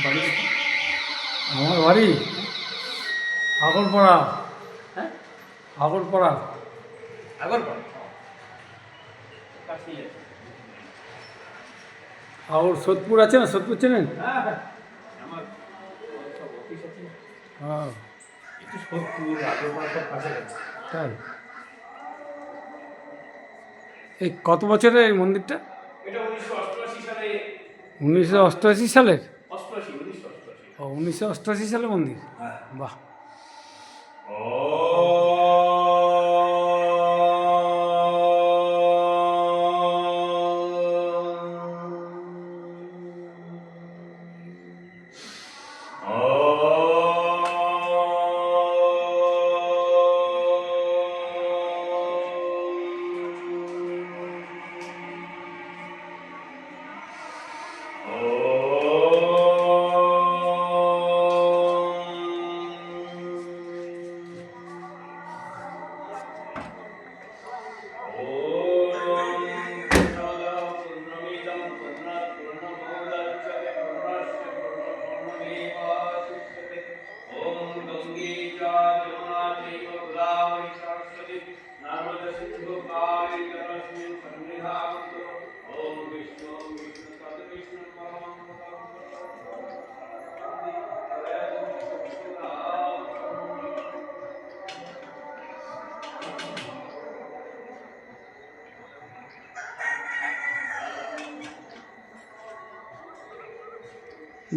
বাড়ি আমার বাড়ি আগরপাড়া। হ্যাঁ আগরপাড়া। আগরপাড়া কাছেই আছে। আগর সোদপুর আছে না, সোদপুর চেনেন? হ্যাঁ হ্যাঁ আমার সব অফিস আছে না। হ্যাঁ একটু সোদপুর আগরপাড়া সব কাছাকাছি। তাই। এই কত বছরের এই মন্দিরটা? এটা 1988 সালে। 1988 সালের? 1988। ও 1988 সালের মন্দির। হ্যাঁ। বাহ।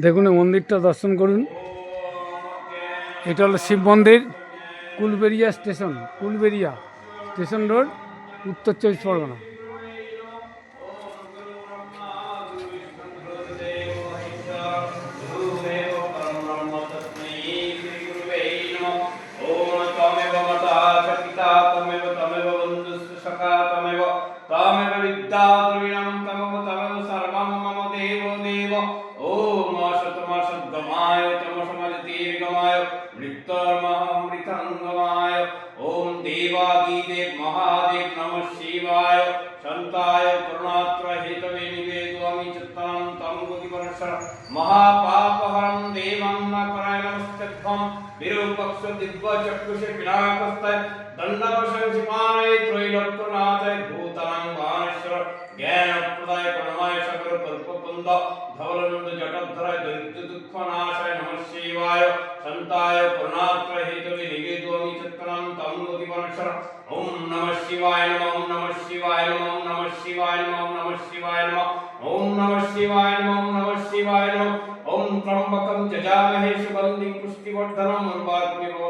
দেখুন এই মন্দিরটা দর্শন করুন। এটা হলো শিব মন্দির, Kulberia station, Kulberia station road, উত্তর 24 পরগনা। ओम देवादिदेव महादेव नमः शिवाय शांताय करुणात्र हेतवे निवेदयामि चित्तं तं गतिवर्षण महापापहरं देवं नारायणमस्तत्वं विरूपक्ष दिव्यचक्षुषे विनाकस्तय दण्डवशंसिमानय त्रैलोक्यनाथय भूतानां वानेश्वर ज्ञानप्रदाय प्रणमाय सकल कल्पकुंद धवलनंद जटोद्धराय दरिद्र दुःखनाशाय नमः शिवाय शांताय करुणात्र हेतवे निवेदयामि चित्तं तं गतिवर्षण ओम नमः शिवाय नमः ओम नमः शिवाय नमः ओम नमः शिवाय नमः ओम नमः शिवाय नमः ओम नमः शिवाय नमः ओम नमः शिवाय नमः ओम त्र्यंबकं जजामहे सुगंधिं पुष्टिवर्धनम् उर्वारुकमिव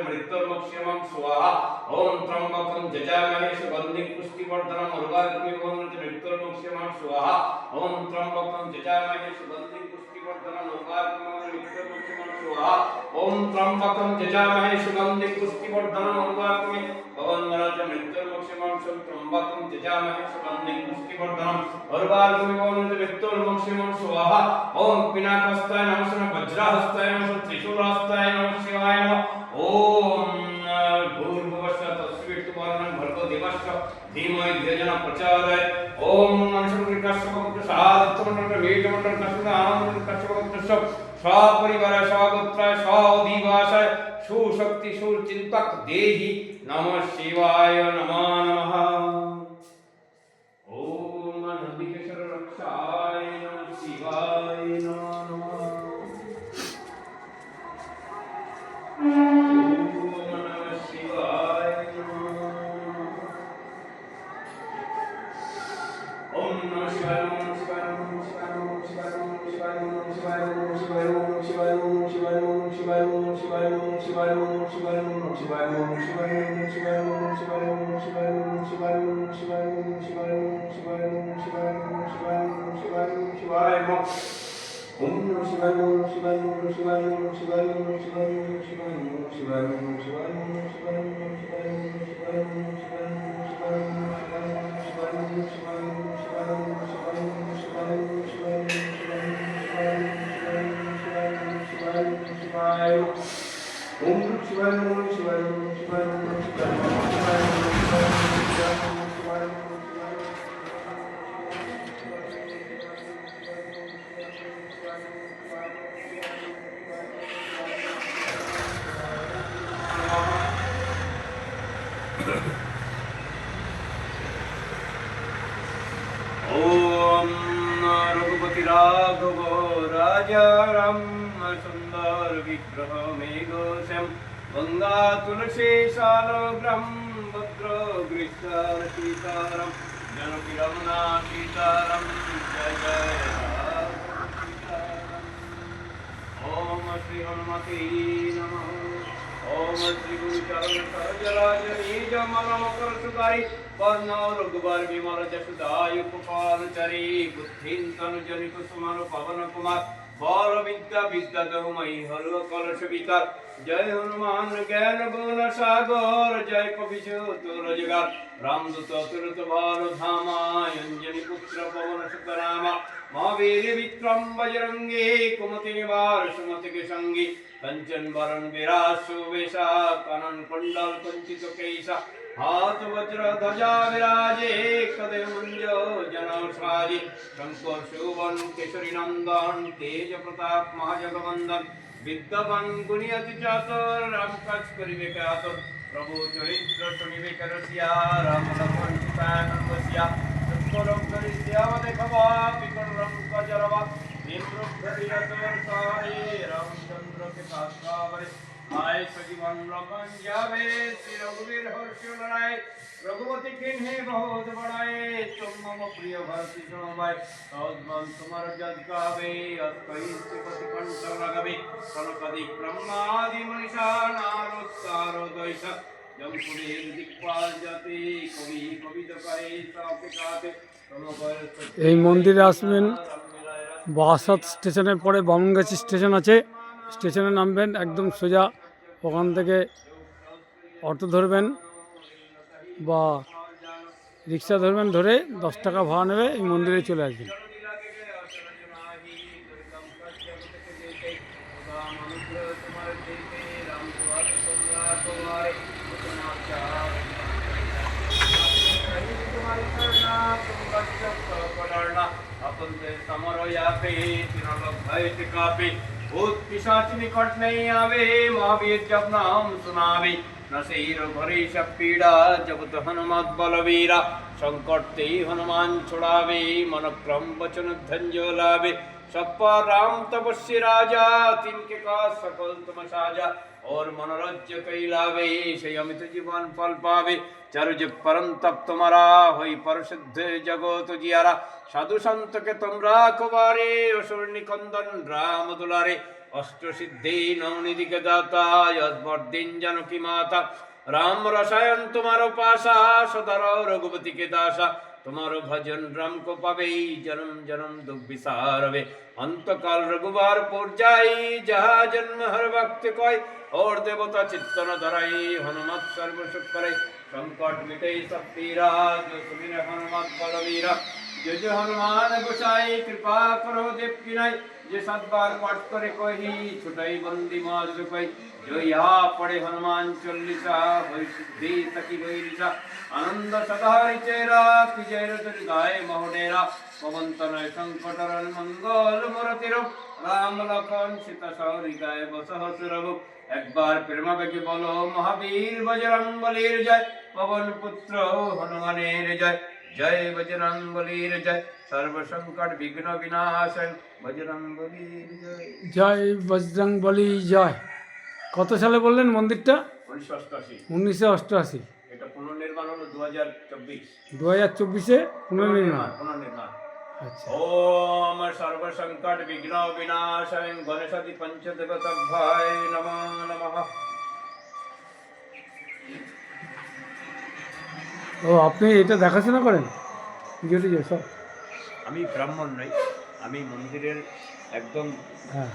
मृत्युर्मुक्षयं स्वाहा ओम त्र्यंबकं जजामहे सुगंधिं पुष्टिवर्धनम् उर्वारुकमिव मृत्युर्मुक्षयं स्वाहा ओम त्र्यंबकं जजामहे सुगंधिं पुष्टिवर्धनम् उर्वारुकमिव मृत्युर्मुक्षयं स्वाहा ओम त्र्यंबकं जजामहे सुगंधिं पुष्टिवर्धनम् उर्वारुकमिव मृत्युर्मुक्षयं त्र्यंबकं जजामहे सुगंधिं पुष्टिवर्धनम् उर्वारुकमिव मृत्युर्मुक्षयं स्वाहा ओम पिनाकस्ताय नमः वज्रहस्ताय नमः त्रिशूलहस्ताय नमः शिवाय नमः ओम भूर्भुवस्सुः तस्वितुर्वरेण्यं भर्गो देवस्य धीमहि धियो न प्रचोदयात् ओम सपरिवार सगोत्र सदिवासाय सुशक्ति सुचिंतक देहि नमः शिवाय नमः नमः ओम नंदिकेश्वर रक्षाय नमः शिवाय नमः রাঘব রাজা রাম সুন্দর বিগ্রহ মেঘোষম গঙ্গা তুলসী শালগ্রাম ভদ্র গৃষ্ণ সীতারাম জনকি রমনা সীতারাম জয় জয় রাম সীতারাম। ओम श्री हनुमते नमः। ओम श्री गुरु चरण सरोज राज निज मन मकर सुधारी वर्ण रघुबर विमल जसुदायु कुपाल चरी बुद्धिं तनु जनित सुमन पवन कुमार बल विद्या विद्या दहुमयि हरु कलश विकार जय हनुमान ज्ञान गुण सागर जय कवि रोजगार रामदूत तुरत भाल धामा अंजनी पुत्र पवन सुत नामा महावीर विक्रम बजरंगी कुमति निवार सुमति के संगी कंचन वरण विराज सुवेशा कानन कुंडल कुंचित केशा हाथ वज्र ध्वजा विराजे कदे मुंज जनौषादि शंकर शोभन केसरी नंदन तेज प्रताप महाजगवंदन विद्यावान गुणियति चातुर राम काज करिबे कातुर प्रभु चरित्र सुनिबे करसिया राम लखन सीता नंदसिया सुखरम करिसिया देखवा विकटरम कजरवा निम्रुद्धरियतुर सारे रामचंद्र के शास्त्रावरे आय सजीवन रमन जावे श्री रघुवीर हर्ष लड़ाए रघुपति किन्हे बहुत बड़ाए तुम मम प्रिय भरति सुनवाए सौजमन तुमर जग गावे अस्कई पति कंठ लगवे कनकदि ब्रह्मादि मनीषा नारोत्तारो द्वैषा जम कुलेर दिक्पाल जाते कवि कवित करे सापे काते এই মন্দিরে আসবেন বারাসাত স্টেশনের পরে বামুনগাছি স্টেশন আছে, স্টেশনে নামবেন, একদম সোজা ওখান থেকে অটো ধরবেন বা রিক্সা ধরবেন, ধরে 10 টাকা ভাড়া নেবে, এই মন্দিরে চলে আসবেন। भूत पिशाच निकट नहीं आवे महावीर जब नाम सुनावे न शरीर भरे सब पीड़ा जब तो हनुमत बलवीरा संकट ते हनुमान छुड़ावे मन क्रम वचन धंजो लावे सब पर राम तपस्वी राजा तिनके का सकल तुम साजा और मनोरज्य कई लावे से अमित जीवन फल पावे चारु जग परम तप तुम्हारा होई परसिद्ध जगो तुझियारा साधु संत के तुम राखवारे असुर निकंदन राम दुलारे अष्ट सिद्धि नवनिधि के दाता यद्वर्दिन जानकी माता राम रसायन तुम्हारो पासा सदर रघुपति के दासा तुम्हारो भजन राम को पावे जन्म जन्म दुख विसारवे अंत काल रघुबार पुर जाई जहाँ जन्म हर भक्त कोई और देवता चित्तन धराई हनुमत सर्व सुख करे संकट मिटे सब पीरा जो सुमिर हनुमत बलवीरा जो जो हनुमान गोसाई कृपा करो देव की नाई जे 7 बार पाठ करे कोई छुटाई बंदी माज कोई जो यहाँ पढ़े हनुमान चालीसा होई सिद्धि सकी होई रिसा आनंद सदा चेरा की जय रतन गाय महोडेरा पवन तनय संकट रन मंगल मूर्ति रूप राम लखन सीता सौरी गाय बसहस्र एक बार प्रेम बेगे बोलो महावीर बजरंगबलीर जय पवन पुत्र हनुमानेर जय जय बजरंगबलीर जय सर्व संकट विघ्न विनाशन बजरंगबलीर जय জয় বজরংবলী জয়। কত সালে বললেন মন্দিরটা? 1988 1988। এটা পুনর্নির্মাণ হলো 2024 2024-এ পুনর্নির্মাণ। আচ্ছা। ओम सर्व संकट विघ्न विनाशाय गणेशादि पंचदेवताभ्याय नमः नमः। ও আপনি এটা দেখাশোনা করেন? ভিডিওটি সব? আমি ব্রাহ্মণ নই, আমি মন্দিরের একদম হ্যাঁ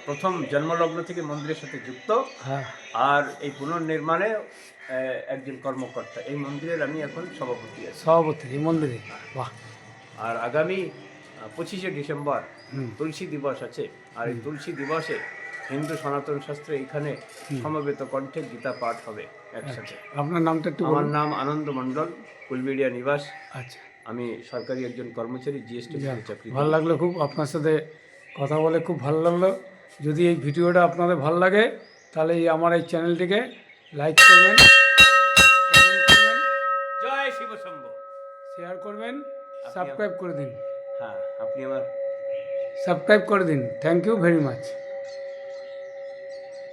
প্রথম জন্মলগ্ন থেকে মন্দিরের সাথে যুক্ত। হ্যাঁ। আর এই পুনর্নির্মাণে একজন কর্মকর্তা, এই মন্দিরের আমি এখন সভাপতি আছি। সভাপতি এই মন্দিরে? বাহ। আর আগামী 25শে ডিসেম্বর তুলসী দিবস আছে, আর এই তুলসী দিবসে হিন্দু সনাতন শাস্ত্রে এখানে সমবেত কণ্ঠে গীতা পাঠ হবে একসাথে। আপনার নামটা একটু? আমার নাম আনন্দ মণ্ডল, কুলবেড়িয়া নিবাস। আচ্ছা। আমি সরকারি একজন কর্মচারী, জিএসটি চাকরি। ভালো লাগলো খুব, আপনার সাথে কথা বলে খুব ভালো লাগলো। যদি এই ভিডিওটা আপনাদের ভালো লাগে তাহলে আমার এই চ্যানেলটিকে লাইক করবেন, কমেন্ট করবেন, জয় শিব শম্ভু, শেয়ার করবেন, সাবস্ক্রাইব করে দিন। হ্যাঁ, আপনি আমার সাবস্ক্রাইব করে দিন। Thank you very much.